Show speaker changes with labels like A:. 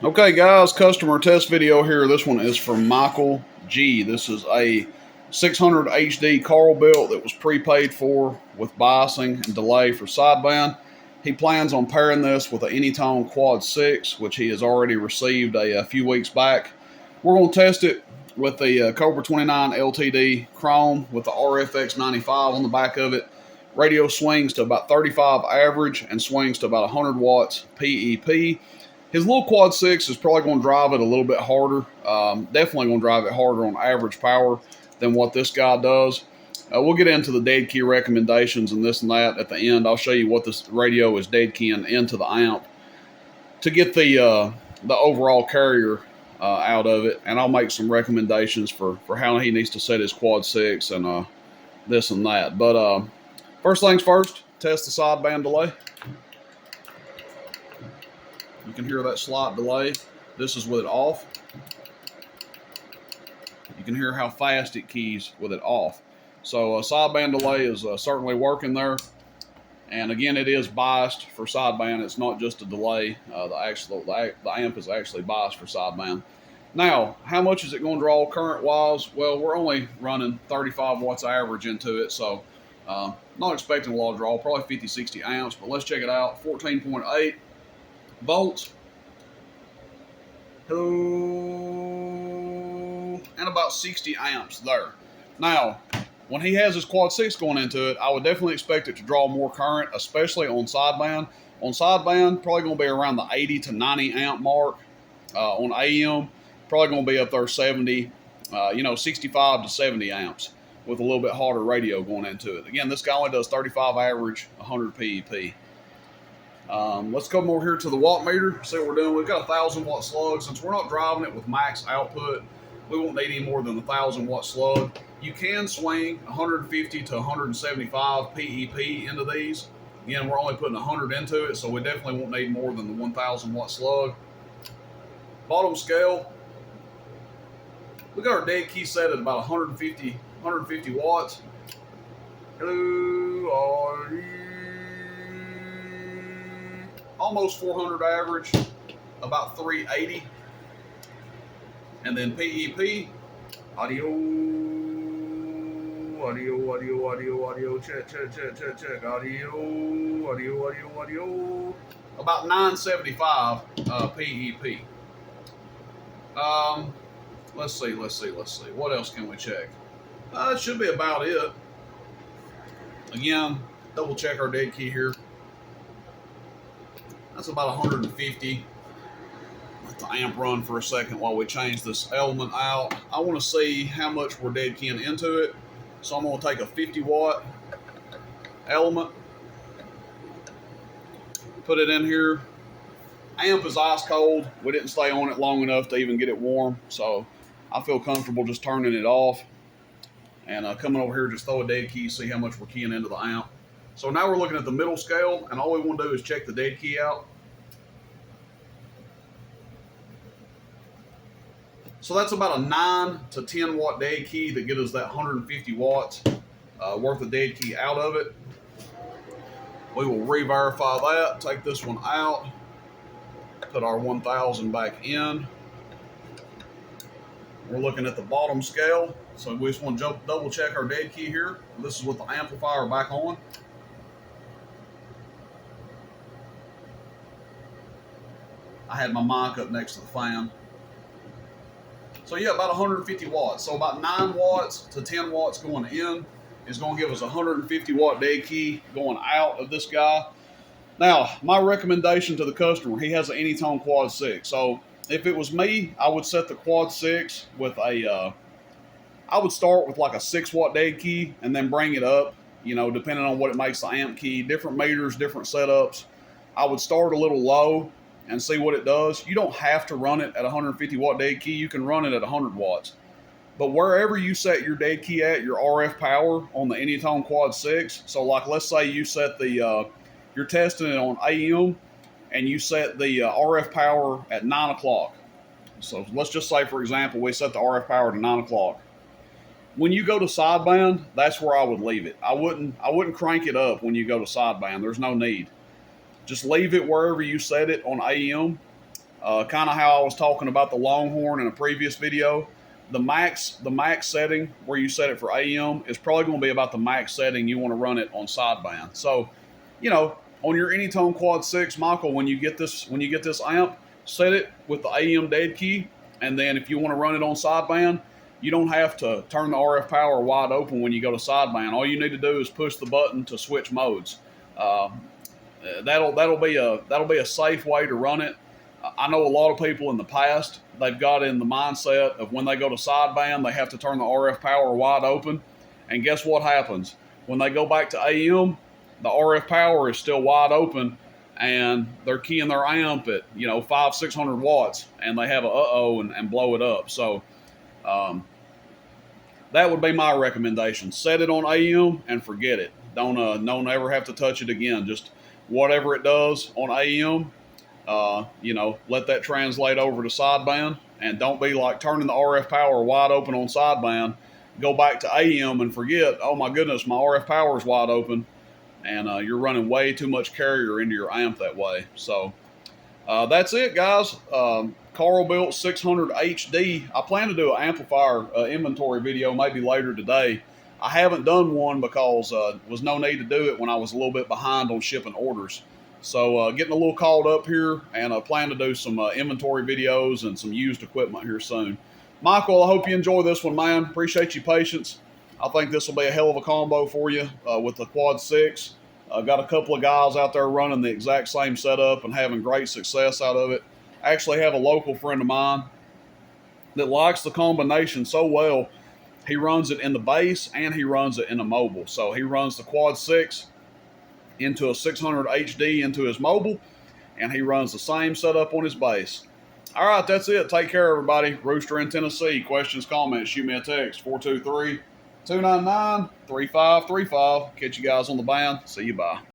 A: Okay, guys, customer test video here. This one is from Michael G. This is a 600 HD Carl built that was prepaid for with biasing and delay for sideband. He plans on pairing this with an Anytone Quad 6, which he has already received a few weeks back. We're going to test it with the Cobra 29 LTD Chrome with the RFX 95 on the back of it. Radio swings to about 35 average and swings to about 100 watts PEP. His little Quad 6 is probably going to drive it a little bit harder. Definitely going to drive it harder on average power than what this guy does. We'll get into the dead key recommendations and this and that at the end. I'll show you what this radio is dead keying into the amp to get the overall carrier out of it. And I'll make some recommendations for how he needs to set his Quad 6 and this and that. But first things first, test the sideband delay. You can hear that slight delay. This is with it off. You can hear how fast it keys with it off. So sideband delay is certainly working there. And again, it is biased for sideband. It's not just a delay. The amp is actually biased for sideband. Now, how much is it going to draw current-wise? Well, we're only running 35 watts average into it, so not expecting a lot of draw, probably 50, 60 amps. But let's check it out. 14.8 volts. And about 60 amps there. Now, when he has his Quad 6 going into it, I would definitely expect it to draw more current, especially on sideband. On sideband, probably going to be around the 80 to 90 amp mark. On AM, probably going to be up there 70, 65 to 70 amps with a little bit harder radio going into it. Again, this guy only does 35 average, 100 PEP. Let's come over here to the watt meter, see what we're doing. We've got a 1,000 watt slug. Since we're not driving it with max output, we won't need any more than the 1,000 watt slug. You can swing 150 to 175 PEP into these. Again, we're only putting 100 into it, so we definitely won't need more than the 1,000 watt slug. Bottom scale, we got our dead key set at about 150 watts. Hello, are you? Almost 400 average, about 380. And then PEP, audio, check, audio, about 975 PEP. Let's see. What else can we check? It should be about it. Again, double check our dead key here. That's about 150. Let the amp run for a second while we change this element out. I want to see how much we're dead keying into it. So I'm going to take a 50 watt element, put it in here. Amp is ice cold. We didn't stay on it long enough to even get it warm. So I feel comfortable just turning it off and coming over here, just throw a dead key, see how much we're keying into the amp. So now we're looking at the middle scale, and all we want to do is check the dead key out. So that's about a 9 to 10 watt dead key that gives us that 150 watts worth of dead key out of it. We will re-verify that, take this one out, put our 1,000 back in. We're looking at the bottom scale, so we just want to double check our dead key here. This is with the amplifier back on. I had my mic up next to the fan. So yeah, about 150 watts. So about 9 watts to 10 watts going in is going to give us a 150 watt dead key going out of this guy. Now, my recommendation to the customer, he has an Anytone Quad 6. So if it was me, I would set the Quad 6 with I would start with like a 6 watt dead key and then bring it up, depending on what it makes the amp key. Different meters, different setups. I would start a little low and see what it does. You don't have to run it at 150 watt dead key. You can run it at 100 watts. But wherever you set your dead key at, your RF power on the Anytone Quad 6, so like let's say you set you're testing it on AM and you set the RF power at 9 o'clock. So let's just say, for example, we set the RF power to 9 o'clock. When you go to sideband, that's where I would leave it. I wouldn't crank it up when you go to sideband. There's no need. Just leave it wherever you set it on AM Kind of how I was talking about the Longhorn in a previous video. The max setting where you set it for AM is probably going to be about the max setting you want to run it on sideband. So, on your Anytone Quad 6, Michael, when you get this amp, set it with the AM dead key, and then if you want to run it on sideband, you don't have to turn the RF power wide open when you go to sideband. All you need to do is push the button to switch modes. That'll be a safe way to run it. I know a lot of people in the past, they've got in the mindset of when they go to sideband, they have to turn the RF power wide open. And guess what happens? When they go back to AM, the RF power is still wide open, and they're keying their amp at 500-600 watts, and they have a and blow it up. So that would be my recommendation. Set it on AM and forget it. Don't ever have to touch it again. Just whatever it does on AM, let that translate over to sideband, and don't be like turning the RF power wide open on sideband, go back to AM and forget, oh my goodness, my RF power is wide open, and you're running way too much carrier into your amp that way. So that's it, guys. Carl Built 600 HD. I plan to do an amplifier inventory video maybe later today. I haven't done one because was no need to do it when I was a little bit behind on shipping orders. So getting a little caught up here, and I plan to do some inventory videos and some used equipment here soon. Michael, I hope you enjoy this one, man. Appreciate your patience. I think this will be a hell of a combo for you with the Quad 6. I've got a couple of guys out there running the exact same setup and having great success out of it. I actually have a local friend of mine that likes the combination so well. He runs it in the bass and he runs it in the mobile. So he runs the Quad 6 into a 600 HD into his mobile, and he runs the same setup on his bass. All right, that's it. Take care, everybody. Rooster in Tennessee. Questions, comments, shoot me a text, 423-299-3535. Catch you guys on the band. See you, bye.